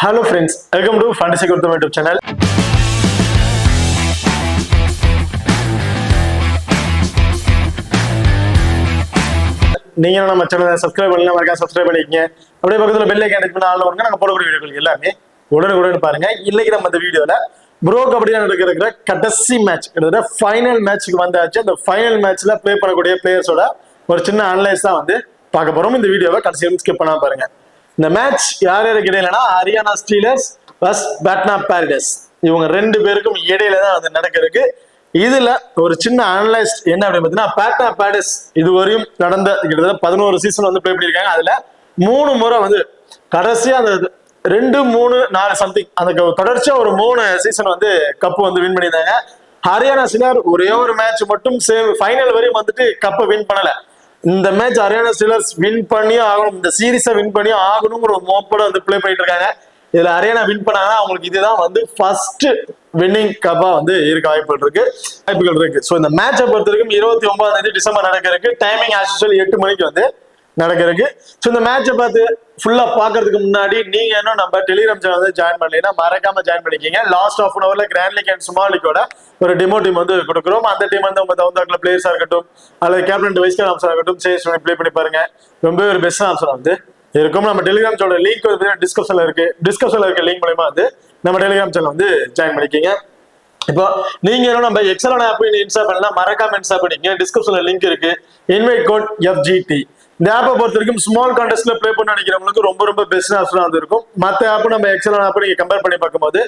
Hello friends, welcome to Fantasy Gurtham YouTube channel. நீங்க நம்ம சேனலை சப்ஸ்கிரைப் பண்ணலாம், மறக்காம சப்ஸ்கிரைப் பண்ணிக்கங்க. அப்படியே பக்கத்துல பெல் ஐகான் கிளிக் பண்ணி ஆல்ல வருங்க. நாங்க போடக்கூடிய வீடியோக்கள் எல்லாமே உடனுக்குடன் பாருங்க. இன்னைக்கு நம்ம இந்த வீடியோல ப்ரோ கபடி நடக்கிற கடைசி மேட்ச், கிட்டத்தட்ட ஃபைனல் மேட்ச்க்கு வந்தாச்சு. அந்த ஃபைனல் மேட்ச்ல ப்ளே பண்ணக்கூடிய பிளேயர்ஸோட ஒரு சின்ன அனலைஸ் தான் வந்து பார்க்க போறோம். இந்த வீடியோவை கடைசி வரைக்கும் ஸ்கிப் பண்ணாம பாருங்க. இந்த மேட்ச் யார் யாருக்கு இடையிலனா ஹரியானா ஸ்டீலர்ஸ் பிளஸ் பாட்னா பாரிடஸ், இவங்க ரெண்டு பேருக்கும் இடையில தான் வந்து நடக்கிறதுக்கு. இதுல ஒரு சின்ன அனலைஸ் என்ன அப்படின்னு பார்த்தீங்கன்னா, பாட்னா பாரிடஸ் இதுவரையும் நடந்த கிட்டத்தட்ட 11 சீசன் வந்து ப்ளே பண்ணியிருக்காங்க. அதுல 3 முறை வந்து கடைசியா அந்த 2, 3, 4 சம்திங் அந்த தொடர்ச்சியா ஒரு 3 சீசன் வந்து கப்பு வந்து வின் பண்ணியிருந்தாங்க. ஹரியானா ஸ்டீலர் ஒரே ஒரு மேட்ச் மட்டும் ஃபைனல் வரையும் வந்துட்டு கப்பை வின் பண்ணல. இந்த மேட்ச் ஹரியானா ஸ்டீலர்ஸ் வின் பண்ணியும் ஆகணும், இந்த சீரீஸை வின் பண்ணியும் ஆகணுங்கிற ஒரு மோப்போட வந்து பிளே பண்ணிட்டு இருக்காங்க. இதுல ஹரியானா வின் பண்ணாங்கன்னா அவங்களுக்கு இதுதான் வந்து ஃபர்ஸ்ட் வின்னிங் கப்பா வந்து இருக்க வாய்ப்புகள் இருக்கு. ஸோ இந்த மேட்சை பொறுத்த வரைக்கும் 29 டிசம்பர் நடக்கிறதுக்கு. டைமிங் ஆஸ் யூசுவல் 8 மணிக்கு வந்து நடக்கிறதுக்கு. ஸோ இந்த மேட்சை பார்த்து ஃபுல்லா பாக்குறதுக்கு முன்னாடி நீங்க இன்னும் நம்ம டெலிகிராம் சேனல் வந்து ஜாயின் பண்ணலைன்னா மறக்காம ஜாயின் பண்ணிக்கிங்க. லாஸ்ட் ஆஃப் அன் அவர்ல கிராண்ட் லீக் அண்ட் ஸ்மால் லீக்கோட ஒரு டெமோ டீம் வந்து கொடுக்குறோம். அந்த டீம் வந்து உங்க தகுந்த பிளேயர்ஸா இருக்கட்டும் அல்லது கேப்டன் வைஸ் கேப்டன் ஆப்ஷன் இருக்கட்டும் சேஸ் பண்ணி ப்ளே பண்ணி பாருங்க. ரொம்பவே ஒரு பெஸ்ட் ஆப்ஷன் வந்து இருக்கும். நம்ம டெலிகிராம் சேனல் லிங்க் வந்து டிஸ்கிரிப்ஷன்ல இருக்க லிங்க் மூலமா வந்து நம்ம டெலிகிராம் சேனல் வந்து ஜாயின் பண்ணிக்கிங்க. இப்போ நீங்க நம்ம எக்ஸலன் ஆப் இன்ஸ்டால் பண்ணலாம், மறக்காம இன்ஸ்டால் பண்ணிக்கங்க. டிஸ்கிரிப்ஷன்ல லிங்க் இருக்கு. Invite code FGT. இந்த ஆப்பை பொறுத்த வரைக்கும் ஸ்மால் கான்டெஸ்ட்ல ப்ளே பண்ண நினைக்கிறவங்களுக்கு ரொம்ப பெஸ்ட் ஆப்ஷனா வந்து இருக்கும். மற்ற ஆப் நம்ம எக்ஸலன் ஆப் நீங்க கம்பேர் பண்ணி பார்க்கும்போது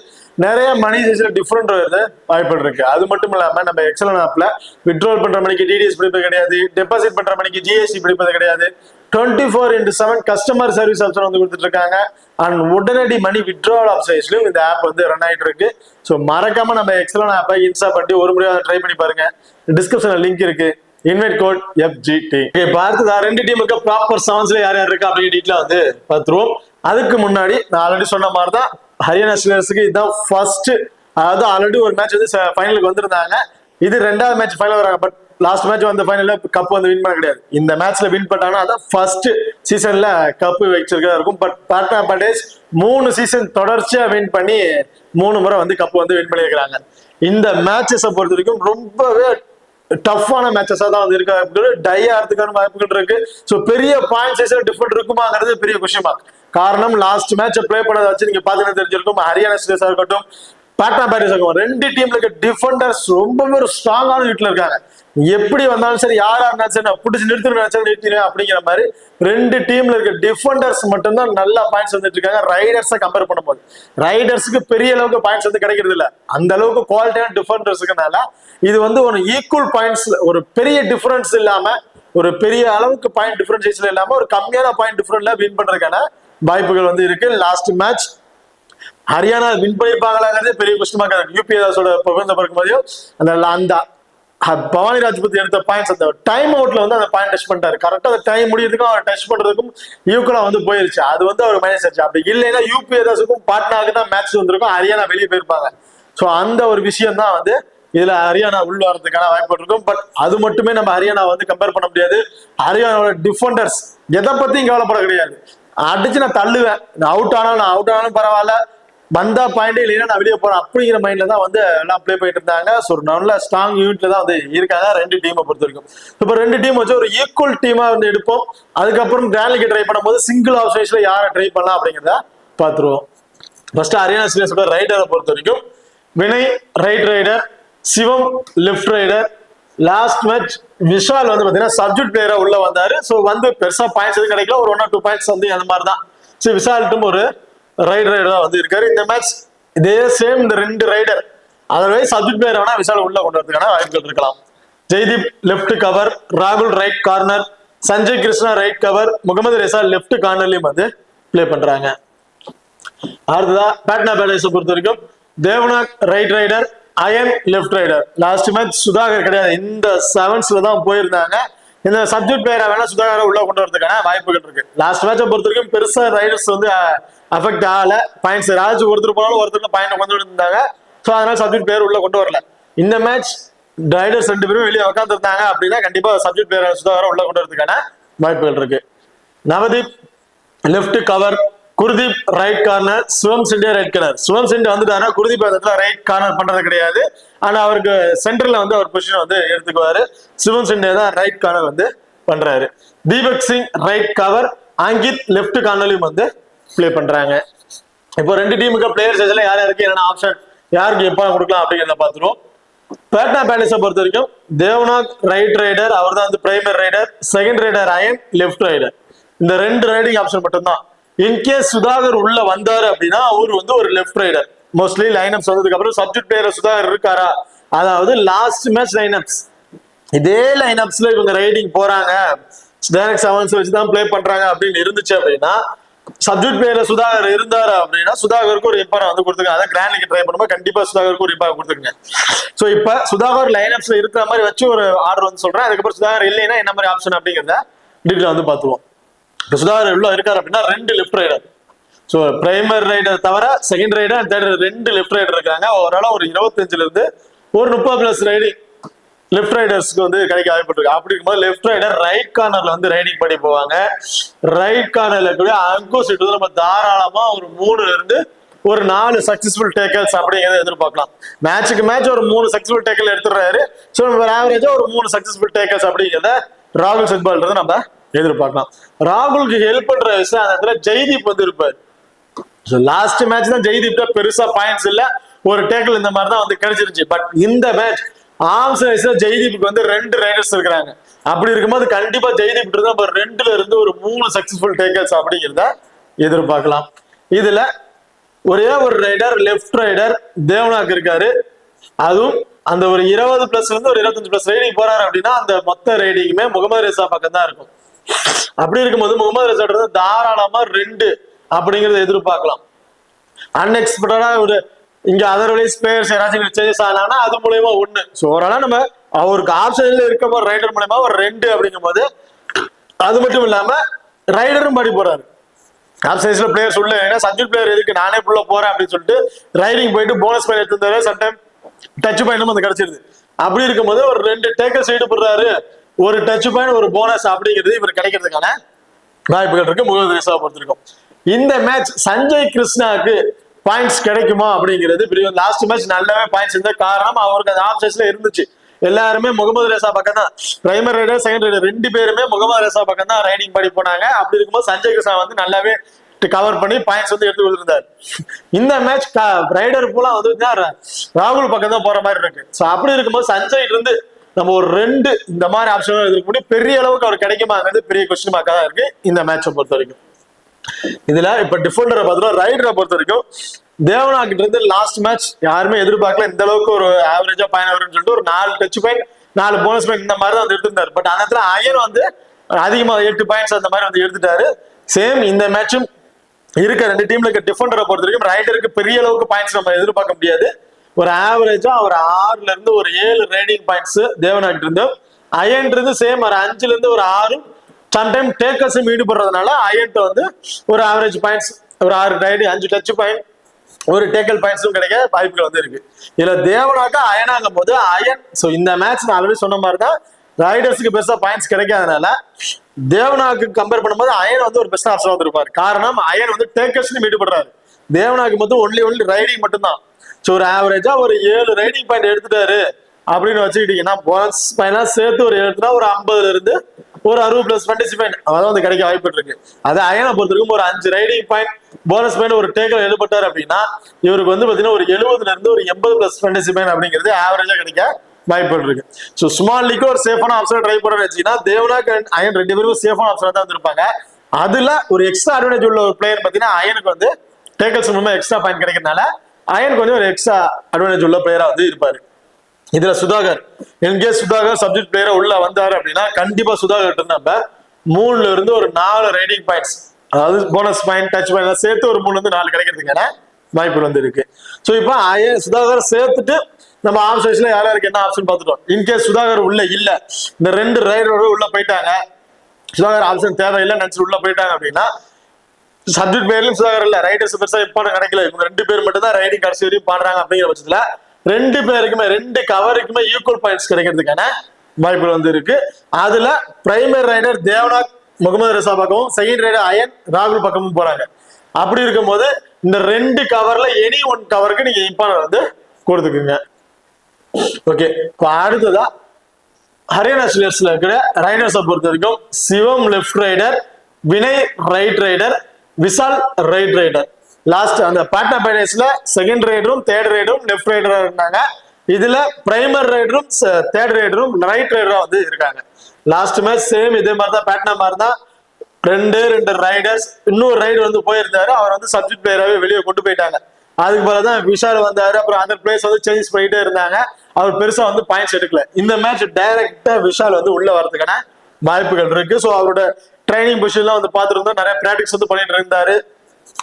நிறைய மணி சைஸ்ல டிஃபரெண்ட் வருது வாய்ப்பு இருக்கு. அது மட்டும் இல்லாம நம்ம எக்ஸலன் ஆப்ல வித்ட்ரால் பண்ற மணிக்கு டிடிஎஸ் பிடிப்பது கிடையாது, டெபாசிட் பண்ற மணிக்கு GST பிடிப்பது கிடையாது. 24/7 கஸ்டமர் சர்வீஸ் ஆப்ஷன் வந்து கொடுத்துட்டு இருக்காங்க. அண்ட் உடனடி மணி வித்ட்ரால் ஆப்ஷன்ஸ்லயும் இந்த ஆப் வந்து ரன் ஆயிட்டு இருக்கு. ஸோ மறக்காம நம்ம எக்ஸலன் ஆப்பை இன்ஸ்டால் பண்ணி ஒரு முறையாக ட்ரை பண்ணி பாருங்க. டிஸ்கிரிப்ஷன்ல லிங்க் இருக்கு. Invite code FGT. பார்த்ததா 2 டீமுக்கு ப்ராப்பர் செவன்ஸ்ல யார் யார் இருக்கா அப்படின்னு டீட்டெயிலா வந்து பார்த்துருவோம். அதுக்கு முன்னாடி நான் ஆல்ரெடி சொன்ன மாதிரி தான் ஹரியானா ஸ்டீலர்ஸுக்கு இதுதான் ஃபர்ஸ்ட், அதாவது ஆல்ரெடி ஒரு மேட்ச் வந்து ஃபைனலுக்கு வந்திருந்தாங்க. இது 2வது மேட்ச் ஃபைனல் வராங்க. பட் லாஸ்ட் மேட்ச் வந்த ஃபைனல்ல கப் வந்து வின் பண்ண கிடையாது. இந்த மேட்ச்ல வின் பண்ணாங்கன்னா அதான் ஃபர்ஸ்ட் சீசன்ல கப்பு வச்சிருக்கதா இருக்கும். பட் பாட்னா பாரிடஸ் 3 சீசன் தொடர்ச்சியா வின் பண்ணி 3 முறை வந்து கப்பு வந்து வின் பண்ணியிருக்கிறாங்க. இந்த மேட்சஸை பொறுத்த வரைக்கும் ரொம்பவே டஃப்பான மேட்சஸா தான் வந்து இருக்க, டை ஆகிறதுக்கான வாய்ப்புகள் இருக்கு. ஸோ பெரிய பாயிண்ட் சைஸ்ல டிஃபரெண்ட் இருக்குமாங்கிறது பெரிய விஷயமா. காரணம் லாஸ்ட் மேட்ச் ப்ளே பண்ணதை வச்சு நீங்க பாத்தீங்கன்னா தெரிஞ்சிருக்கும். ஹரியானா ஸ்டீலர்ஸா இருக்கட்டும் பாட்னா பாரிடஸ் இருக்கும், 2 டீம்ல இருக்க டிஃபெண்டர்ஸ் ரொம்பவே ஒரு ஸ்ட்ராங்கான வீட்டுல இருக்காங்க. எப்படி வந்தாலும் சரி, யாரா இருந்தாலும் சரி, நான் பிடிச்சி நிறுத்தினேன் அப்படிங்கிற மாதிரி 2 டீம்ல இருக்க டிஃபெண்டர்ஸ் மட்டும்தான் நல்ல பாயிண்ட்ஸ் வந்துட்டு இருக்காங்க. ரைடர்ஸை கம்பேர் பண்ணும்போது ரைடர்ஸுக்கு பெரிய அளவுக்கு பாயிண்ட்ஸ் வந்து கிடைக்கிறது இல்லை. அந்த அளவுக்கு குவாலிட்டியான டிஃபெண்டர்ஸுக்குனால இது வந்து ஒரு ஈக்குவல் பாயிண்ட்ஸ், ஒரு பெரிய டிஃபரன்ஸ் இல்லாம, ஒரு பெரிய அளவுக்கு பாயிண்ட் டிஃபரன்சியேஷன் இல்லாம ஒரு கம்மியான பாயிண்ட் டிஃபரன்ஸ்ல வின் பண்றதுக்கான வாய்ப்புகள் வந்து இருக்கு. லாஸ்ட் மேட்ச் ஹரியானா வின் பண்ணிருப்பாங்களாங்கிறதே பெரிய கஷ்டமா இருக்கு. UPSோட பெர்ஃபார்மன்ஸ் பார்க்கும்போது அந்த பவானி ராஜ்புத் எடுத்த பாயிண்ட்ஸ் அந்த டைம் அவுட்ல வந்து அந்த பாயிண்ட் டச் பண்ணிட்டாரு. கரெக்டா அந்த டைம் முடியறதுக்கும் அவர் டச் பண்றதுக்கும் ஈக்குவலா வந்து போயிருச்சு. அது வந்து அவர் மைனஸ் ஆச்சு. அப்படி இல்லைன்னா UPSக்கும் பாட்னாவுக்கு தான் மேட்ச் வந்திருக்கும், ஹரியானா வெளியே போயிருப்பாங்க. ஸோ அந்த ஒரு விஷயம் தான் வந்து இதுல ஹரியானா உள்ள வரதுக்கான வாய்ப்பு இருக்கும். பட் அது மட்டுமே நம்ம ஹரியானா வந்து கம்பேர் பண்ண முடியாது. ஹரியானாவோட டிஃபெண்டர்ஸ் எதை பத்தியும் கவலைப்பட கிடையாது. அடிச்சு நான் தள்ளுவேன், அவுட் ஆனாலும் பரவாயில்ல, வந்தா பாயிண்டே இல்லைன்னா நான் வெளியே போறேன் அப்படிங்கிற மைண்ட்ல தான் வந்து எல்லாம் ப்ளே பண்ணிட்டு இருந்தாங்க. ஸோ நல்ல ஸ்ட்ராங் யூனிட்ல தான் வந்து இருக்காங்க 2 டீமை பொறுத்த வரைக்கும். இப்போ 2 டீம் வச்சு ஒரு ஈக்குவல் டீமா வந்து எடுப்போம். அதுக்கப்புறம் கிராண்ட் லீக் ட்ரை பண்ணும்போது சிங்கிள் ஆப்ஷன்ஸ்ல யாரை ட்ரை பண்ணலாம் அப்படிங்கிறத பார்த்துருவோம். ஃபர்ஸ்ட் ஹரியானா ஸ்டீலர்ஸோட ரைடரை பொறுத்த வரைக்கும் Vinay right raider, Shivam left raider. Last match Vishal வந்து பாத்தீங்கன்னா சப்ஜெக்ட் பிளேயரா உள்ள வந்தாரு. ஸோ வந்து பெருசா பாயிண்ட்ஸ் எதுவும் கிடைக்கல, ஒரு 1 or 2 பாயிண்ட்ஸ் வந்து அந்த மாதிரி தான். ஸோ விஷால்ட்டும் ஒரு ரைட் ரைடரா வந்து இருக்காரு. இந்த மேட்ச் இதே சேம் இந்த 2 ரைடர் அதர்வைஸ் சப்ஜெக்ட் பிளேயர் வேணா விஷால் உள்ள கொண்டு வரதுக்கான வாய்ப்புகள் இருக்கலாம். ஜெய்தீப் லெஃப்ட் கவர், ராகுல் right corner, Sanjay Krishna right cover, Mohammad Reza left கார்னர்லயும் வந்து பிளே பண்றாங்க. அடுத்ததா பாட்னா பாரிடஸை பொறுத்த வரைக்கும் Devank right raider, Ayan left raider. Last match Sudhakar கிடையாது, இந்த 7ஸ்ல தான் போயிருந்தாங்க. இந்த சப்ஜெக்ட் பிளேயரா வேணா சுதாகரை உள்ள கொண்டு வரதுக்கான வாய்ப்புகள் இருக்கு. லாஸ்ட் மேட்சை பொறுத்த வரைக்கும் பெருசா ரைடர்ஸ் வந்து அஃபெக்ட் ஆகல. பாயிண்ட்ஸ் ராஜ் ஒருத்தர் போனாலும் ஒருத்தர் பாயிண்ட் கொண்டு இருந்தாங்க. ஸோ அதனால சப்ஜெக்ட் பிளேயர் உள்ள கொண்டு வரல. இந்த மேட்ச் ரைடர்ஸ் 2 பேரும் வெளியே உட்காந்து இருந்தாங்க அப்படின்னா கண்டிப்பா சப்ஜெக்ட் பிளேயர் சுதாகரை உள்ள கொண்டு வரதுக்கான வாய்ப்புகள் இருக்கு. Navdeep left cover, Gurdeep right corner, Shivam Shinde right corner. Shivam Shinde வந்துட்டாரா குர்தீப் இடத்துல ரைட் கார்னர் பண்றது கிடையாது. ஆனா அவருக்கு சென்டர்ல வந்து அவர் பொசிஷன் வந்து எடுத்துக்குவாரு. சிவம் சிண்டே தான் ரைட் கார்னர் வந்து பண்றாரு. Deepak Singh right cover, Ankit left கார்னர்லயும் வந்து பிளே பண்றாங்க. இப்போ ரெண்டு டீமுக்கு பிளேயர் சேஜ்ல யார் யாருக்கு என்னென்ன ஆப்ஷன், யாருக்கு எப்ப கொடுக்கலாம் அப்படிங்கிறத பார்த்துருவோம். பேட்னா பேனிஸை பொறுத்த வரைக்கும் தேவ்நாக் ரைட் ரைடர், அவர் தான் வந்து பிரைமரி ரைடர். செகண்ட் ரைடர் அயன், லெப்ட் ரைடர். இந்த ரெண்டு ரைடிங் ஆப்ஷன் மட்டும்தான். இன்கேஸ் சுதாகர் உள்ள வந்தாரு அப்படின்னா அவர் வந்து ஒரு லெப்ட் ரைடர். மோஸ்ட்லி லைனப்ஸ் வந்ததுக்கு அப்புறம் சப்ஜெக்ட் பிளேயர் சுதாகர் இருக்காரா, அதாவது லாஸ்ட் மேட்ச் லைனப்ஸ் இதே லைனப்ஸ்ல இவங்க ரைடிங் போறாங்க, டைரக்ட் செவன்ஸ் வச்சு தான் பிளே பண்றாங்க அப்படின்னு இருந்துச்சு அப்படின்னா, சப்ஜெக்ட் பிளேயர்ல சுதாகர் இருந்தாரு அப்படின்னா சுதாகருக்கு ஒரு இம்பார்ட் வந்து கொடுத்துருங்க. அதான் கிராண்ட் லீக் ட்ரை பண்ணும்போது கண்டிப்பா சுதாகருக்கு ஒரு இம்பார்ட் கொடுத்துருங்க. சோ இப்ப சுதாகர் லைனப்ஸ்ல இருக்கிற மாதிரி வச்சு ஒரு ஆர்டர் வந்து சொல்றேன். அதுக்கப்புறம் சுதாகர் இல்லைன்னா என்ன மாதிரி ஆப்ஷன் அப்படிங்கிறத டீட்டெயில் வந்து பார்த்துவோம். சுதாகர் உள்ள இருக்காரு அப்படின்னா ரெண்டு left rider. So primary rider தவிர செகண்ட் ரைடர் அண்ட் தேர்ட் ரெண்டு லெஃப்ட் ரைடர் இருக்காங்க. ஓவரால் ஒரு 25ல இருந்து ஒரு 30+ ரைடிங் லெஃப்ட் ரைடர்ஸ்க்கு வந்து கிடைக்க வாய்ப்பு. அப்படி இருக்கும்போது லெஃப்ட் ரைடர் ரைட் கார்னர்ல வந்து ரைடிங் பண்ணி போவாங்க. ரைட் கார்னர்ல கூட அங்கோஸ் நம்ம தாராளமா ஒரு 3ல இருந்து ஒரு 4 சக்சஸ்ஃபுல் டேக்கல்ஸ் அப்படிங்கிறத எதிர்பார்க்கலாம். மேட்சுக்கு மேட்ச் ஒரு 3 சக்சஸ்ஃபுல் டேக்கல் எடுத்துறாரு. ஸோ ஆவரேஜா ஒரு 3 சக்சஸ்ஃபுல் டேக்கல்ஸ் அப்படிங்கிறத ராகுல் செட்பால்ன்றது நம்ம எதிர்பார்க்கலாம். ராகுலுக்கு ஹெல்ப் பண்ற விஷயம் அந்த இடத்துல ஜெய்தீப் வந்து இருப்பாரு. லாஸ்ட் மேட்ச் தான் ஜெய்தீப் பெருசா பாயிண்ட்ஸ் இல்ல, ஒரு டேக்கிள் இந்த மாதிரி தான் வந்து கிடைச்சிருச்சு. பட் இந்த மேட்ச் ஆர்ம்ஸ் ரேஸ்ல ஜெய்தீப்புக்கு வந்து 2 ரைடர்ஸ் இருக்கிறாங்க. அப்படி இருக்கும்போது கண்டிப்பா ஜெய்தீப் தான் 2ல இருந்து ஒரு 3 சக்சஸ்ஃபுல் டேக்கல்ஸ் அப்படிங்கிறத எதிர்பார்க்கலாம். இதுல ஒரே ஒரு ரைடர் லெஃப்ட் ரைடர் தேவ்நாக் இருக்காரு. அதுவும் அந்த ஒரு 20+ இருந்து ஒரு 25+ ரைடிங் போறாரு அப்படின்னா அந்த மொத்த ரைடிங்குமே முகமது ரெசா பக்கம் தான் இருக்கும். அப்படி இருக்கும்போது முகமது ரெசா தாராளமா 2 அப்படிங்கறத எதிர்பார்க்கலாம். அன்எக்ஸ்பெக்டடா ஒரு இங்க அதர்வைஸ் பிளேயர்ஸ் யாராச்சும் சேஞ்சஸ் ஆனாங்கன்னா அது மூலயமா 1. ஸோ ஓவராலா நம்ம அவருக்கு ஆப்ஷன்ல இருக்க போற ரைடர் மூலயமா ஒரு 2 அப்படிங்கும் போது, அது மட்டும் இல்லாம ரைடரும் படி போறாரு. ஆப்ஷன்ஸ்ல பிளேயர்ஸ் உள்ள சப்ஜெக்ட் பிளேயர் எதுக்கு நானே உள்ள போறேன் அப்படின்னு சொல்லிட்டு ரைடிங் போயிட்டு போனஸ் பாயிண்ட் எடுத்துருந்தாரு. சம்டைம் டச் பாயிண்டும் வந்து கிடைச்சிருது. அப்படி இருக்கும்போது ஒரு 2 டேக்கர் சைடு போடுறாரு, ஒரு டச் பாயிண்ட் ஒரு போனஸ் அப்படிங்கிறது இவர் கிடைக்கிறதுக்கான வாய்ப்புகள் இருக்கு முகமது ரெசாவை பொறுத்திருக்கும். இந்த மேட்ச் சஞ்சய் கிருஷ்ணாவுக்கு பாயிண்ட்ஸ் கிடைக்குமா அப்படிங்கிறது லாஸ்ட் மேட்ச் நல்லாவே பாயிண்ட்ஸ் இருந்த காரணம் அவருக்கு அந்த ஆப்ஷன்ஸ்ல இருந்துச்சு. எல்லாருமே முகமது ரெசா பக்கம் தான், பிரைமரி ரைடர் செகண்ட் ரைடர் 2 பேருமே முகமது ரெசா பக்கம் தான் ரைடிங் பண்ணி போனாங்க. அப்படி இருக்கும்போது சஞ்சய் கிருஷ்ணா வந்து நல்லாவே கவர் பண்ணி பாயிண்ட்ஸ் வந்து எடுத்து கொடுத்துருந்தாரு. இந்த மேட்ச் ரைடர் பூரா வந்து ராகுல் பக்கம் தான் போற மாதிரி இருக்கு. ஸோ அப்படி இருக்கும்போது சஞ்சய் இருந்து நம்ம ஒரு 2 இந்த மாதிரி ஆப்ஷன் எதிர்க்க முடியும். பெரிய அளவுக்கு அவர் கிடைக்குமாங்கிறது பெரிய கொஸ்டின் மார்க்கா தான் இருக்கு இந்த மேட்சை பொறுத்த வரைக்கும். இதுல இப்ப டிஃபெண்டரை பார்த்தோம், ரைடரை பொறுத்த வரைக்கும் தேவனா கிட்ட இருந்து லாஸ்ட் மேட்ச் யாருமே எதிர்பார்க்கல இந்த அளவுக்கு ஒரு ஆவரேஜா பாயிண்ட் வரும்னு சொல்லிட்டு ஒரு 4 டச் பாயிண்ட் 4 போனஸ் பாயிண்ட் இந்த மாதிரி தான் வந்து எடுத்திருந்தாரு. பட் அந்த இடத்துல அயன் வந்து அதிகமா 8 பாயிண்ட்ஸ் அந்த மாதிரி வந்து எடுத்துட்டாரு. சேம் இந்த மேட்சும் இருக்க 2 டீம்ல இருக்க டிஃபெண்டரை பொறுத்த வரைக்கும் ரைடருக்கு பெரிய அளவுக்கு பாயிண்ட்ஸ் நம்ம எதிர்பார்க்க முடியாது. ஒரு ஆவரேஜா ஒரு 6ல இருந்து ஒரு 7 ரைடிங் பாயிண்ட்ஸ் தேவனாகிட்ட இருந்து, அயன் இருந்து சேம் ஒரு 5ல இருந்து ஒரு 6, சம்டைம் டேக்கர்ஸும் ஈடுபடுறதுனால அயன்ட்ட வந்து ஒரு ஆவரேஜ் பாயிண்ட்ஸ் ஒரு 6 ரைடு 5 டச் பாயிண்ட் ஒரு டேக்கல் பாயிண்ட்ஸும் கிடைக்க வாய்ப்புகள் வந்து இருக்கு. இதுல தேவனாக்கா அயனாகும் போது அயன் இந்த மேட்ச் நான் ஆல்ரெடி சொன்ன மாதிரி தான் ரைடர்ஸுக்கு பெருசா பாயிண்ட்ஸ் கிடைக்காதனால தேவனாக்கு கம்பேர் பண்ணும்போது அயன் வந்து ஒரு பெஸ்ட் ஆப்ஷன் வந்துருப்பாரு. காரணம் அயன் வந்து டேக்கர்ஸ்லயும் ஈடுபடுறாரு, தேவனாக்கு மட்டும் ஒன்லி ரைடிங் மட்டும்தான். ஸோ ஒரு ஆவரேஜா ஒரு 7 ரைடிங் பாயிண்ட் எடுத்துட்டாரு அப்படின்னு வச்சுக்கிட்டீங்கன்னா போனஸ் பாயிண்ட் சேர்த்து ஒரு எடுத்துனா ஒரு 50ல இருந்து ஒரு 60+ ஃபேண்டசி பாயிண்ட் அதான் வந்து கிடைக்க வாய்ப்பு இருக்கு. அது அயனை பொறுத்திருக்கும் ஒரு 5 ரைடிங் பாயிண்ட் போனஸ் பாயிண்ட் ஒரு டேக்கர் எடுபட்டாரு அப்படின்னா இவருக்கு வந்து பாத்தீங்கன்னா ஒரு 70ல இருந்து ஒரு 80+ ஃபேண்டசி பாயிண்ட் அப்படிங்கிறது ஆவரேஜா கிடைக்க வாய்ப்பு இருக்கு. ஸோ ஸ்மால் லீக் ஒரு சேஃபான ஆப்ஷன் ட்ரை பண்ண வச்சுன்னா தேவனாக் அயன் 2 பேரும் சேஃபான ஆப்ஷன் தான் வந்திருப்பாங்க. அதுல ஒரு எக்ஸ்ட்ரா அட்வான்டேஜ் உள்ள ஒரு பிளேயர் பாத்தீங்கன்னா அயனுக்கு வந்து டேக்கல்ஸ் மூலமா எக்ஸ்ட்ரா பாயிண்ட் கிடைக்கிறதுனால அயன் கொஞ்சம் ஒரு எக்ஸ்ட்ரா அட்வான்டேஜ் உள்ள பிளேயரா வந்து இருப்பாரு. இதுல சுதாகர் என்கேஸ் சுதாகர் சப்ஜெக்ட் பிளேயரா உள்ள வந்தாரு அப்படின்னா கண்டிப்பா சுதாகர் நம்ம 3ல இருந்து ஒரு 4 ரைடிங் பாயிண்ட்ஸ் அதாவது போனஸ் பாயிண்ட் டச் பாயிண்ட் சேர்த்து ஒரு 3ல இருந்து 4 கிடைக்கிறதுக்கான வாய்ப்பு வந்து இருக்கு. ஸோ இப்போ சுதாகர் சேர்த்துட்டு நம்ம ஆப்ஷன்ஸ்ல யாருக்கு என்ன ஆப்ஷன் பார்த்துட்டோம். இன்கேஸ் சுதாகர் உள்ள இல்ல, இந்த 2 ரைடரோட உள்ள போயிட்டாங்க, சுதாகர் ஆப்ஷன் தேவையில்லை நினைச்சு உள்ள போயிட்டாங்க அப்படின்னா சப்ஜெக்ட் பிளேயர்லயும் சுதாகர் இல்ல, ரைடர்ஸ் பெருசா இம்பார்ட்டன் கிடைக்கல, இவங்க 2 பேர் மட்டும் தான் ரைடிங் கடைசி வரையும் பாடுறாங்க அப்படிங்கிற பட்சத்துல 2 பேருக்குமே 2 கவருக்குமே ஈக்குவல் பாயிண்ட்ஸ் கிடைக்கிறதுக்கான வாய்ப்புகள் வந்து இருக்கு. அதுல பிரைமரி ரைடர் தேவனாக் முகமது ரெசா பக்கமும் செகண்ட் ரைடர் அயன் ராகுல் பக்கமும் போறாங்க. அப்படி இருக்கும்போது இந்த 2 கவர்ல எனி ஒன் கவருக்கு நீங்க இம்பார்ட்டன்ட் வந்து கொடுத்துக்குங்க. ஓகே, இப்போ அடுத்ததா ஹரியானா ஸ்டேட்ஸ்ல இருக்கிற ரைடர்ஸை பொறுத்த வரைக்கும் Shivam left raider, Vinay right raider, Vishal right raider. Last அந்த பாட்னா பைரேட்ஸ்ல செகண்ட் ரைடரும் தேர்ட் ரைடரும் லெஃப்ட் ரைடரா இருந்தாங்க. இதுல பிரைமர் ரைடரும் தேர்ட் ரைடரும் ரைட் ரைடரா வந்து இருக்காங்க. லாஸ்ட் மேட்ச் சேம் இதே மாதிரி தான், பாட்னா மாதிரி தான். ரெண்டு ரைடர்ஸ், இன்னொரு ரைடர் வந்து போயிருந்தாரு, அவர் வந்து சப்ஜெக்ட் பிளேயராகவே வெளியே கொண்டு போயிட்டாங்க. அதுக்கு பிறகுதான் விஷால் வந்தாரு. அப்புறம் அந்த பிளேயர்ஸ் வந்து சேஞ்ச் பண்ணிட்டே இருந்தாங்க. அவர் பெருசா வந்து பாயிண்ட்ஸ் எடுக்கல. இந்த மேட்ச் டைரக்டா விஷால் வந்து உள்ள வரதுக்கான வாய்ப்புகள் இருக்கு. ஸோ அவரோட ட்ரைனிங் பொசிஷன்லாம் வந்து பார்த்துருந்தோம், நிறைய பிராக்டிஸ் வந்து பண்ணிட்டு இருந்தாரு.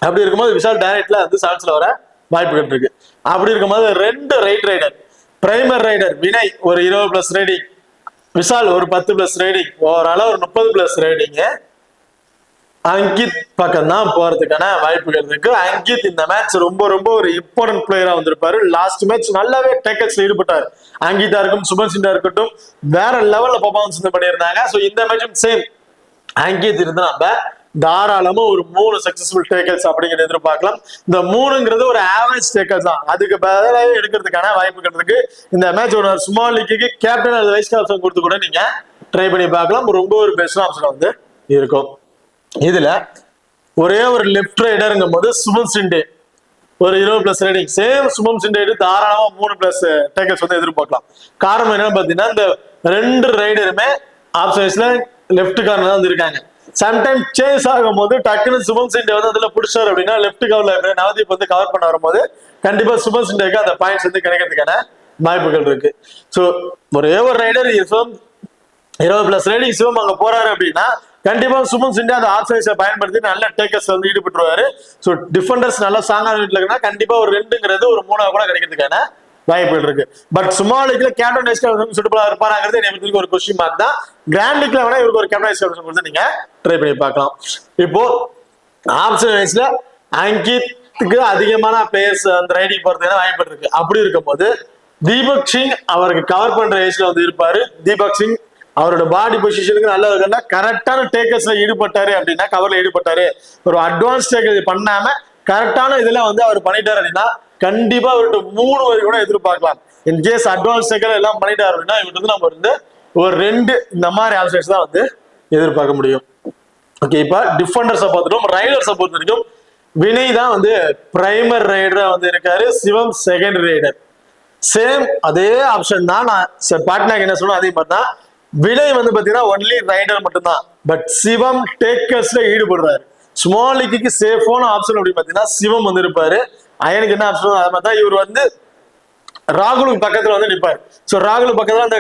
அப்படி இருக்கும்போது விஷால் டைரக்ட்ல வந்து சான்ஸ்ல வர வாய்ப்புகள் இருக்கு. அப்படி இருக்கும்போது 2 right rider, primary rider Vinay ஒரு 20+ ரைடிங், விஷால் ஒரு 10+ ரைடிங், ஓவரால ஒரு 30+ ரைடிங் அங்கித் பக்கம் தான் போறதுக்கான வாய்ப்புகள் இருக்கு. அங்கித் இந்த மேட்ச் ரொம்ப ஒரு இம்பார்ட்டன்ட் பிளேயரா வந்திருப்பாரு. லாஸ்ட் மேட்ச் நல்லாவே டேக்கல்ஸ்ல ஈடுபட்டாரு. அங்கிதா இருக்கும், சுபன் சிண்டா இருக்கட்டும், வேற லெவல்ல பர்ஃபார்மன்ஸ் வந்து பண்ணியிருந்தாங்க. ஸோ இந்த மேட்சும் சேம் அங்கித் இருந்து நம்ம தாராளமா ஒரு 3 சக்சஸ்ஃபுல் டேக்கல்ஸ் அப்படிங்கிறது எதிர்பார்க்கலாம். இந்த 3ங்கிறது ஒரு ஆவரேஜ் டேக்கல்ஸ் தான், அதுக்கு பதிலாக எடுக்கிறதுக்கான வாய்ப்புகள் இருக்கு. இந்த மேட்ச் ஒரு ஸ்மால் லீக்கு கேப்டன் அல்லது வைஸ் கேப்டன் கொடுத்து கூட நீங்க ட்ரை பண்ணி பார்க்கலாம். ரொம்ப ஒரு பெஸ்ட் ஆப்ஷன் வந்து இருக்கும். இதுல ஒரே ஒரு லெஃப்ட் ரைடருங்கும் போது சுபம் சிண்டே ஒரு 20+ ரைடிங், சேம் சுபம் சிண்டே தாராளமா 3+ டேக்கல்ஸ் வந்து எதிர்பார்க்கலாம். காரணம் என்னன்னு பாத்தீங்கன்னா, இந்த 2 ரைடருமே ஆப்ஷன்ஸ்ல லெஃப்ட் கார்னர் தான் வந்து இருக்காங்க. சம்டைம் சேஸ் ஆகும் போது டக்குன்னு சுபம் சிண்டே வந்து அதுல பிடிச்சாரு அப்படின்னா லெஃப்ட் கவர்ல நவதீப் வந்து கவர் பண்ண வரும்போது கண்டிப்பா சுபம் சிண்டேக்கு அந்த பாயிண்ட்ஸ் வந்து கிடைக்கிறதுக்கான வாய்ப்புகள் இருக்கு. ஸோ ஒரே ஒரு ரைடர் 20+ ரைடிங் சிவம் அங்க போறாரு அப்படின்னா கண்டிப்பா சுமன் சிண்டே அந்த ஆப்ஷன்ஸை பயன்படுத்தி நல்ல டேக்கர்ஸ் வந்து ஈடுபட்டுருவாரு. ஸோ டிஃபெண்டர்ஸ் நல்லா ஸ்ட்ராங்கா இருக்குன்னா கண்டிப்பா ஒரு 2ங்கிறது ஒரு 3 கூட கிடைக்கிறதுக்கான வாய்ப்புகள் இருக்கு. பட் ஸ்மால் லீக்ல கேப்டன் வைஸ் கேப்டன் சுட்டபிளா இருப்பாங்கிறது எனக்கு ஒரு கொஸ்டின் மார்க் தான். கிராண்ட் லீக்ல வேணா இவருக்கு ஒரு கேப்டன் வைஸ் கேப்டன் கொடுத்து நீங்க ட்ரை பண்ணி பார்க்கலாம். இப்போ ஆப்ஷன் வைஸ்ல அங்கித்துக்கு அதிகமான பிளேயர்ஸ் அந்த ரைடிங் போறதுக்கான வாய்ப்பு இருக்கு. அப்படி இருக்கும் போது தீபக் சிங் அவருக்கு கவர் பண்ற ஏஜ்ல வந்து இருப்பாரு. தீபக் சிங் அவரோட பாடி பொசிஷனுக்கு நல்ல இருக்குன்னா கரெக்டான டேக்கர்ஸ்ல ஈடுபட்டாரு அப்படின்னா, கவர்ல ஈடுபட்டாரு, ஒரு அட்வான்ஸ் டேக்கர் பண்ணாம கரெக்டான இதுல வந்து அவர் பண்ணிட்டாரு அப்படின்னா கண்டிப்பா அவர்கிட்ட 3 வரை கூட எதிர்பார்க்கலாம். இன்கேஸ் அட்வான்ஸ் டேக்கர் எல்லாம் பண்ணிட்டாரு அப்படின்னா இவர்கிட்ட வந்து நம்ம வந்து ஒரு 2 இந்த மாதிரி ஆப்ஷன்ஸ் தான் வந்து எதிர்பார்க்க முடியும். ஓகே, இப்ப டிஃபெண்டர்ஸை பார்த்துட்டோம். ரைடர்ஸை பொறுத்த வரைக்கும் வினய் தான் வந்து பிரைமர் ரைடரா வந்து இருக்காரு, சிவம் செகண்ட் ரைடர். சேம் அதே ஆப்ஷன் தான். நான் பாட்னாக்கு என்ன சொல்லணும் அதே மாதிரி தான். வினய் வந்து பாத்தீங்கன்னா ஒன்லி ரைடர் மட்டும்தான். பட் சிவம் டேக்கர்ஸ்ல ஈடுபடுறாரு. ஸ்மால் லீக்கு சேஃபான ஆப்ஷன் அப்படின்னு பாத்தீங்கன்னா சிவம் வந்து இருப்பாரு. அயனுக்கு என்ன ஆப்ஷன் அது மாதிரி தான் இவர் வந்து ராகுலுக்கு பக்கத்துல வந்து நிற்பாரு. ஸோ ராகுல் பக்கத்துல அந்த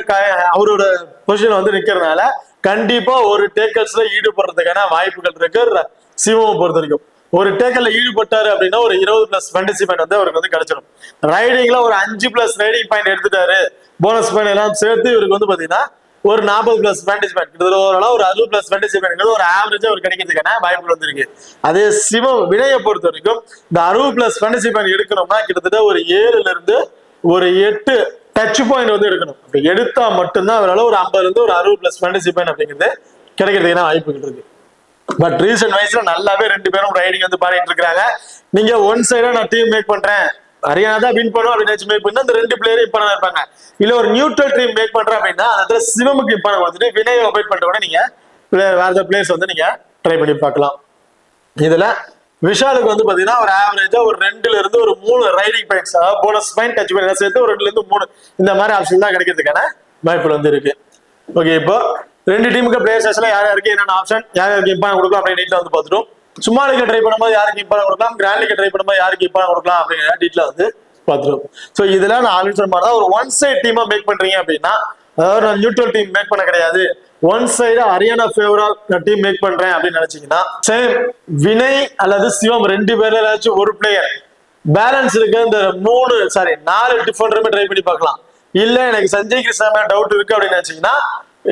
அவரோட பொசிஷன் வந்து நிக்கிறதுனால கண்டிப்பா ஒரு டேக்கர்ஸ்ல ஈடுபடுறதுக்கான வாய்ப்புகள் இருக்கு. சிவம் பொறுத்த வரைக்கும் ஒரு டேக்கர்ல ஈடுபட்டாரு அப்படின்னா ஒரு 20+ ஃபேண்டசி பாயிண்ட் வந்து அவருக்கு வந்து கிடைச்சிடும். ரைடிங்ல ஒரு 5+ ரைடிங் பாயிண்ட் எடுத்துட்டாரு, போனஸ் பாயிண்ட் எல்லாம் சேர்த்து இவருக்கு வந்து பாத்தீங்கன்னா ஒரு 40+ ஃபேண்டசி பாயிண்ட் கிட்டத்தட்ட ஓரளவு ஒரு 60+ ஃபேண்டசி பாயிண்ட் ஒரு ஆவரேஜா ஒரு கிடைக்கிறதுக்கான வாய்ப்புகள் வந்து இருக்கு. அதே சிவம் வினயை பொறுத்த வரைக்கும் இந்த 60+ ஃபேண்டசி பாயிண்ட் எடுக்கணும்னா கிட்டத்தட்ட ஒரு 7ல இருந்து ஒரு 8 டச் பாயிண்ட் வந்து எடுக்கணும். அப்படி எடுத்தா மட்டும்தான் அவரால் ஒரு 50ல இருந்து ஒரு 60+ ஃபேண்டசி பாயிண்ட் அப்படிங்கிறது கிடைக்கிறதுக்கான வாய்ப்புகள் இருக்கு. பட் ரீசன்ட் வைஸ்ல நல்லாவே 2 பேரும் ரைடிங் வந்து பாடிட்டு இருக்காங்க. நீங்க ஒன் சைடா நான் டீம் மேக் பண்றேன், ஹரியானா தான் வின் பண்ணும் அப்படின்னு மேக் பண்ணா அந்த 2 பிளேயரும் இம்பார்ட்டன்ட் இருப்பாங்க. இல்ல ஒரு நியூட்ரல் டீம் மேக் பண்றேன் அப்படின்னா அந்த சிவமுக்கு இம்பார்ட்டன்ட் கொடுத்துட்டு வினய் அவாய்ட் பண்ணிட்டு கூட நீங்க வேற பிளேயர்ஸ் வந்து நீங்க ட்ரை பண்ணி பார்க்கலாம். இதுல விஷாலுக்கு வந்து பாத்தீங்கன்னா ஒரு ஆவரேஜா ஒரு 2ல இருந்து ஒரு 3 ரைடிங் பாயிண்ட்ஸ், அதாவது போனஸ் பாயிண்ட் டச் பாயிண்ட் சேர்த்து ஒரு 2ல இருந்து 3 இந்த மாதிரி ஆப்ஷன் தான் கிடைக்கிறதுக்கான வாய்ப்புகள் வந்து இருக்கு. ஓகே, இப்போ 2 டீமுக்கு பிளேயர்ஸ் யார் யாருக்கு என்னென்ன ஆப்ஷன், யார் யாருக்கு இம்பார்ட்டன்ட் கொடுக்கலாம் அப்படின்னு நீட்ல வந்து பார்த்துட்டோம். சும்மா லீக் ட்ரை பண்ணும்போது யாருக்கு இம்பார்ட்டன்ட் கொடுக்கலாம், கிராண்ட் லீக் ட்ரை பண்ணும்போது யாருக்கு இம்பார்ட்டன்ட் கொடுக்கலாம் அப்படிங்கிற டீட்ல வந்து பார்த்துருவோம். ஸோ இதெல்லாம் நான் ஆல்ரெடி சொன்ன மாதிரி தான். ஒரு ஒன் சைட் டீமா மேக் பண்றீங்க அப்படின்னா, அதாவது நான் நியூட்ரல் டீம் மேக் பண்ண கிடையாது, ஒன் சைடா ஹரியானா ஃபேவரா டீம் மேக் பண்றேன் அப்படின்னு நினைச்சீங்கன்னா சேம் வினய் அல்லது சிவம் 2 பேர்ல ஏதாச்சும் ஒரு பிளேயர் பேலன்ஸ் இருக்க இந்த 4 டிஃபெண்டருமே ட்ரை பண்ணி பார்க்கலாம். இல்ல எனக்கு சஞ்சய் கிருஷ்ணா டவுட் இருக்கு அப்படின்னு நினைச்சீங்கன்னா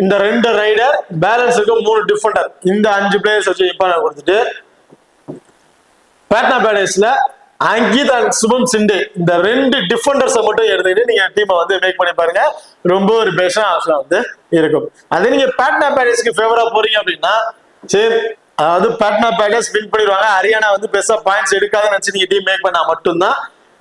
இந்த 2 ரைடர் பேலன்ஸ் இருக்க 3 டிஃபெண்டர் இந்த 5 பிளேயர்ஸ் வச்சு இம்பார்ட்டன்ட் கொடுத்துட்டு பாட்னா பேடர்ஸ்ல அங்கித் அண்ட் சுபம் சிண்டே இந்த 2 டிஃபெண்டர்ஸை மட்டும் எடுத்துக்கிட்டு நீங்க டீமை வந்து மேக் பண்ணி பாருங்க. ரொம்ப ஒரு பெஸ்டான ஆப்ஷன் வந்து இருக்கும். அதே நீங்க பாட்னா பேடர்ஸ்க்கு ஃபேவரா போறீங்க அப்படின்னா சரி அதாவது பாட்னா பேட்டர்ஸ் வின் பண்ணிடுவாங்க. ஹரியானா வந்து பெருசா பாயிண்ட்ஸ் எடுக்காதுன்னு நினைச்சு நீங்க டீம் மேக் பண்ணா மட்டும்தான்.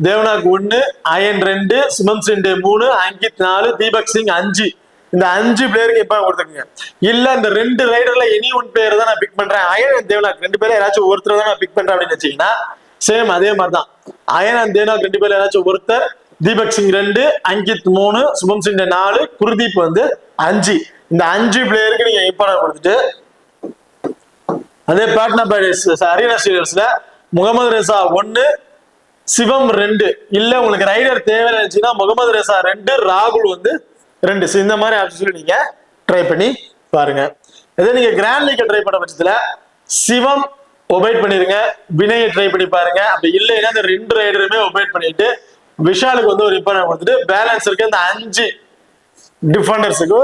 தேவனாக் 1, அயன் 2, சுமம் சிண்டே 3, அங்கித் 4, தீபக் சிங் 5. இந்த 5 பிளேயருக்கு இப்ப கொடுத்துருங்க. இல்ல இந்த 2 ரைடர்ல எனி ஒன் பிளேயர் தான் நான் பிக் பண்றேன், அயன் அண்ட் தேவனாக் 2 பேரும் யாராச்சும் ஒருத்தர் தான் நான் பிக் பண்றேன் அப்படின்னு வச்சீங்கன்னா சேம் அதே மாதிரிதான். அயன் அண்ட் தேவனாக் 2 பேரும் யாராச்சும் ஒருத்தர், தீபக் சிங் 2, அங்கித் 3, சுபம் சிண்டே 4, குர்தீப் வந்து 5. இந்த 5 பிளேயருக்கு நீங்க இம்பார்ட்டன்ட் கொடுத்துட்டு அதே பாட்னா பேட்டர்ஸ் ஹரியானா ஸ்டீலர்ஸ்ல முகமது ரெசா 1, சிவம் 2. இல்ல உங்களுக்கு ரைடர் தேவைன்னு இருந்துச்சுன்னா முகமது ரெசா 2, ராகுல் வந்து 2. இந்த மாதிரி ஆப்ஷன்ல நீங்க ட்ரை பண்ணி பாருங்க. இதே நீங்க கிராண்ட் லீக் ட்ரை பண்ண பட்சத்துல சிவம் ஒபைட் பண்ணிருங்க, வினயை ட்ரை பண்ணி பாருங்க. அப்படி இல்லைன்னா இந்த 2 ரைடருமே ஒபைட் பண்ணிட்டு விஷாலுக்கு வந்து ஒரு இம்பார்ட்டன்ட் கொடுத்துட்டு பேலன்ஸ் இருக்க இந்த 5 டிஃபெண்டர்ஸுக்கு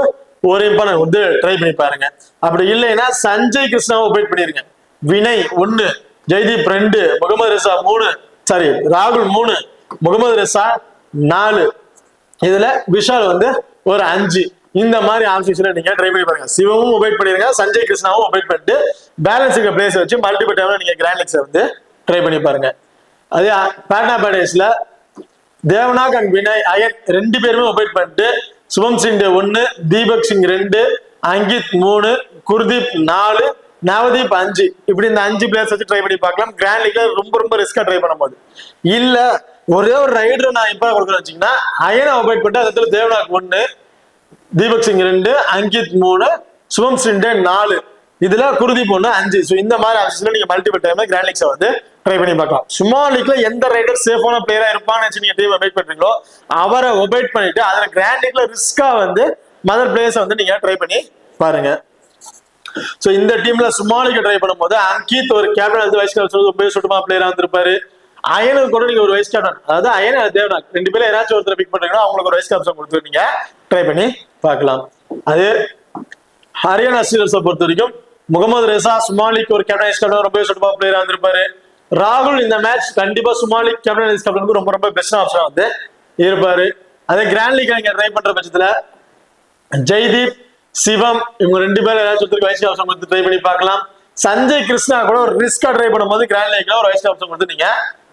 ஒரு இம்பார்ட்டன்ட் வந்து ட்ரை பண்ணி பாருங்க. அப்படி இல்லைன்னா சஞ்சய் கிருஷ்ணாவை ஒபைட் பண்ணிருங்க. வினய் 1, ஜெய்தீப் 2, முகமது ரெசா 3, சாரி ராகுல் 3, முகமது ரெசா 4, இதுல விஷால் வந்து ஒரு 5. இந்த மாதிரி ஆப்ஷன்ஸ்ல நீங்க ட்ரை பண்ணி பாருங்க. சிவமும் ஒபைட் பண்ணிருங்க, சஞ்சய் கிருஷ்ணாவும் ஒபைட் பண்ணிட்டு பேலன்ஸ் இருக்க பிளேஸ் வச்சு மல்டிபிள் டைம்ல நீங்க கிராண்ட் லீக்ஸ் வந்து ட்ரை பண்ணி பாருங்க. அதே பாட்னா பேட்டர்ஸ்ல தேவனாக் அண்ட் வினய் அயன் 2 பேருமே ஒபைட் பண்ணிட்டு சுபம் சிண்டே 1, தீபக் சிங் 2, அங்கித் 3, குர்தீப் 4, நவதீப் 5. இப்படி இந்த 5 பிளேயர்ஸ் வச்சு ட்ரை பண்ணி பார்க்கலாம். கிராண்ட் லீக்ல ரொம்ப ரிஸ்கா ட்ரை பண்ணும்போது இல்ல ஒரே ஒரு ரைடர் நான் இப்ப கொடுக்குறேன் வச்சீங்கன்னா அயனை ஒபைட் பண்ணிட்டு அதுல தேவனாக் 1, தீபக் சிங் 2, அங்கித் 3, சுபம் சிண்டே 4, இதுல குர்தீப் 1, 5. ஸோ இந்த மாதிரி ஆப்ஷன்ஸ்ல நீங்க மல்டிபிள் டைம்ல கிராண்ட் லீக்ஸை வந்து ட்ரை பண்ணி பார்க்கலாம். ஸ்மால் லீக்ல எந்த ரைடர் சேஃபான பிளேயரா இருப்பான்னு நீங்க டீம் ஒபைட் பண்றீங்களோ அவரை ஒபைட் பண்ணிட்டு அதுல கிராண்ட் லீக்ல ரிஸ்கா வந்து மதர் பிளேயர்ஸ் வந்து நீங்க ட்ரை பண்ணி பாருங்க. சோ இந்த டீம்ல ஸ்மால் லீக் ட்ரை பண்ணும்போது அங்கித் ஒரு கேப்டன் வந்து வைஸ் கேப்டன் ரொம்ப சுட்டமா பிளேயரா வந்திருப்பாரு. அயனுக்கு கூட நீங்க ஒரு வைஸ் கேப்டன், அதாவது அயன் தேவனாக் 2 பேரும் யாராச்சும் ஒருத்தர் பிக் பண்றீங்கன்னா அவங்களுக்கு ஒரு வைஸ் கேப்டன் கொடுத்து நீங்க ட்ரை பண்ணி பார்க்கலாம். அது ஹரியானா ஸ்டீலர்ஸை பொறுத்த வரைக்கும் முகமது ரெசா ஸ்மால் லீக் ஒரு கேப்டன் வைஸ் கேப்டன் ரொம்ப சுட்டமா பிளேயரா வந்திருப்பாரு. ராகுல் இந்த மேட்ச் கண்டிப்பா சுமாலி கேப்டன் வைஸ் கேப்டனுக்கு ரொம்ப பெஸ்ட் ஆப்ஷன் வந்து இருப்பாரு. அதே கிராண்ட் லீக் நீங்க ட்ரை பண்ற பட்சத்துல ஜெய்தீப், சிவம் இவங்க 2 பேரும் ஏதாச்சும் வைஸ் கேப்டன் கொடுத்து ட்ரை பண்ணி பார்க்கலாம். சஞ்சய் கிருஷ்ணா கூட ஒரு ரிஸ்கா ட்ரை பண்ணும்போது கிராண்ட் லீக்ல ஒரு வைஸ் கேப்டன் கொடுத்து நீங்க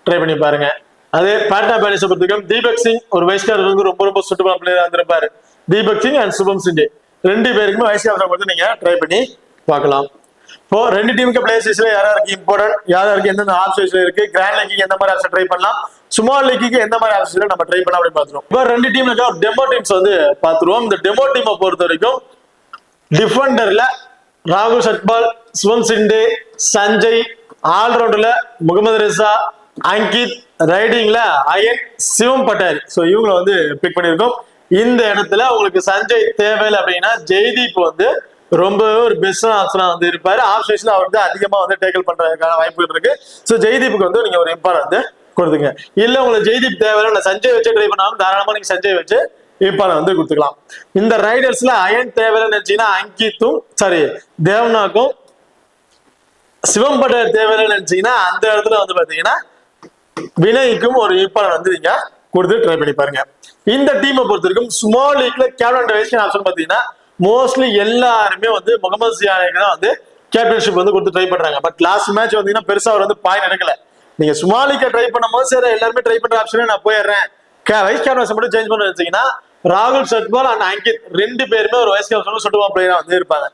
ட்ரை பண்ணி பாருங்க. அதே பாட்னா பேட்டர்ஸை பொறுத்தவரைக்கும் தீபக் சிங் ஒரு வைஸ் கேப்டன் ரொம்ப சுட்டமா பிளேயரா வந்திருப்பாரு. தீபக் சிங் அண்ட் சுபம் சிண்டே 2 பேருக்குமே வைஸ் கேப்டன் கொடுத்து நீங்க ட்ரை பண்ணி பார்க்கலாம். இப்போ 2 டீமுக்கு பிளேயர்ஸ்ல யாருக்கு இம்பார்ட்டன்ட், யாருக்கு எந்தெந்த ஆப்ஷன்ஸ்ல இருக்கு, கிராண்ட் லீக்கு எந்த மாதிரி ஆப்ஷன் ட்ரை பண்ணலாம், ஸ்மால் லீக்கு எந்த மாதிரி ஆப்ஷன்ஸ்ல நம்ம ட்ரை பண்ணலாம் அப்படின்னு பாத்துருவோம். இப்போ 2 டீம்ல டெமோ டீம்ஸ் வந்து பாத்துருவோம். இந்த டெமோ டீமை பொறுத்த வரைக்கும் டிஃபெண்டர்ல ராகுல் சட்பால், சுவம் சிண்டே, சஞ்சய், ஆல்ரவுண்டர்ல முகமது ரெசா, அங்கித், ரைடிங்ல அயன், சிவம் பட்டேல். ஸோ இவங்களை வந்து பிக் பண்ணியிருக்கோம். இந்த இடத்துல உங்களுக்கு சஞ்சய் தேவையில்லை அப்படின்னா ஜெய்தீப் வந்து ரொம்பவே ஒரு பெஸ்ட் ஆப்ஷனா வந்து இருப்பாரு. ஆப்ஷன்ஸ்ல அவர் வந்து அதிகமா வந்து டேக்கிள் பண்றதுக்கான வாய்ப்புகள் இருக்கு. ஸோ ஜெய்தீப்புக்கு வந்து நீங்க ஒரு இம்பார்ட்டன்ட் வந்து கொடுத்துங்க. இல்ல உங்களுக்கு ஜெய்தீப் தேவையில்லை நான் சஞ்சய் வச்சு ட்ரை பண்ணாலும் தாராளமா நீங்க சஞ்சய் வச்சு இம்பார்ட்டன்ட் வந்து கொடுத்துக்கலாம். இந்த ரைடர்ஸ்ல அயன் தேவையில்லைன்னு நினைச்சீங்கன்னா அங்கித்தும் தேவனாக்கும், சிவம் பட்டேல் தேவையில்லைன்னு நினைச்சீங்கன்னா அந்த இடத்துல வந்து பாத்தீங்கன்னா வினய்க்கும் ஒரு இம்பார்ட்டன்ட் வந்து நீங்க கொடுத்து ட்ரை பண்ணி பாருங்க. இந்த டீமை பொறுத்த வரைக்கும் ஸ்மால் லீக்ல கேப்டன் வைஸ் ஆப்ஷன் பாத்தீங்கன்னா மோஸ்ட்லி எல்லாருமே வந்து முகமது சியானுக்கு தான் வந்து கேப்டன்ஷிப் வந்து கொடுத்து ட்ரை பண்றாங்க. பட் லாஸ்ட் மேட்ச் வந்தீங்கன்னா பெருசா அவர் வந்து பாயிண்ட் எடுக்கல. நீங்க ஸ்மால் லீக்க ட்ரை பண்ணும்போது சரி எல்லாருமே ட்ரை பண்ற ஆப்ஷனே நான் போயிடுறேன், வைஸ் கேப்டன் மட்டும் சேஞ்ச் பண்ண வச்சீங்கன்னா ராகுல் சட்பால் அண்ட் அங்கித் 2 பேருமே ஒரு வைஸ் கேப்டன் சுட்டுமா பிளேயரா வந்து இருப்பாங்க.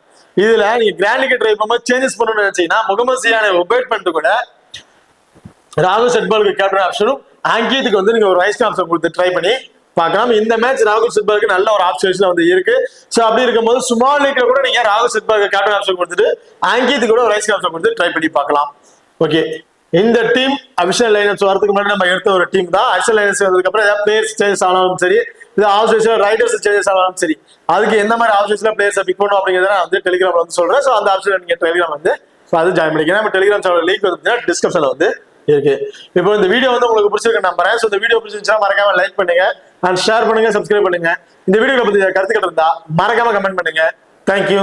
இதுல நீங்க கிராண்ட் லீக் ட்ரை பண்ணும்போது சேஞ்சஸ் பண்ணணும்னு நினைச்சீங்கன்னா முகமது சியானை ஒபேட் பண்ணிட்டு கூட ராகுல் சட்பாலுக்கு கேப்டன் ஆப்ஷனும் அங்கித்துக்கு வந்து நீங்க ஒரு வைஸ் கேப்டன் கொடுத்து ட்ரை பண்ணி பார்க்கலாம். இந்த மேட்ச் ராகுல் சட்பாலுக்கு நல்ல ஒரு ஆப்ஷன்ஸ்ல வந்து இருக்கு. சோ அப்படி இருக்கும்போது ஸ்மால் லீக்ல கூட நீங்க ராகுல் சட்பாலுக்கு கேப்டன் ஆப்ஷன் கொடுத்துட்டு அங்கித்துக்கு கூட வைஸ் கேப்டன் கொடுத்து ட்ரை பண்ணி பார்க்கலாம். ஓகே, இந்த டீம் அபிஷியல் லைனப்ஸ் வரதுக்கு முன்னாடி நம்ம எடுத்த ஒரு டீம் தான். அபிஷியல் லைனப்ஸ் வந்ததுக்கு அப்புறம் ஏதாவது பிளேயர்ஸ் சேஞ்சஸ் ஆனாலும் சரி, இது ஆப்ஷன்ஸ்ல ரைடர்ஸ் சேஞ்சஸ் ஆனாலும் சரி, அதுக்கு எந்த மாதிரி ஆப்ஷன்ஸ்ல பிளேயர்ஸ் பிக் பண்ணணும் அப்படிங்கிறத நான் வந்து டெலிகிராம்ல வந்து சொல்றேன். சோ அந்த ஆப்ஷன்ல நீங்க டெலிகிராம் வந்து அது ஜாயின் பண்ணிக்கலாம். நம்ம டெலிகிராம் சேனல் லிங்க் வந்து டிஸ்கிரிப்ஷன்ல வந்து இருக்கு. இப்போ இந்த வீடியோ வந்து உங்களுக்கு பிடிச்சிருக்கு நம்புறேன். ஸோ இந்த வீடியோ பிடிச்சிருந்துச்சுன்னா மறக்காம லைக் பண்ணுங்க அண்ட் ஷேர் பண்ணுங்க, சப்ஸ்கிரைப் பண்ணுங்க. இந்த வீடியோவை பத்தி கருத்துக்கள் இருந்தா மறக்காம கமெண்ட் பண்ணுங்க. தேங்க்யூ.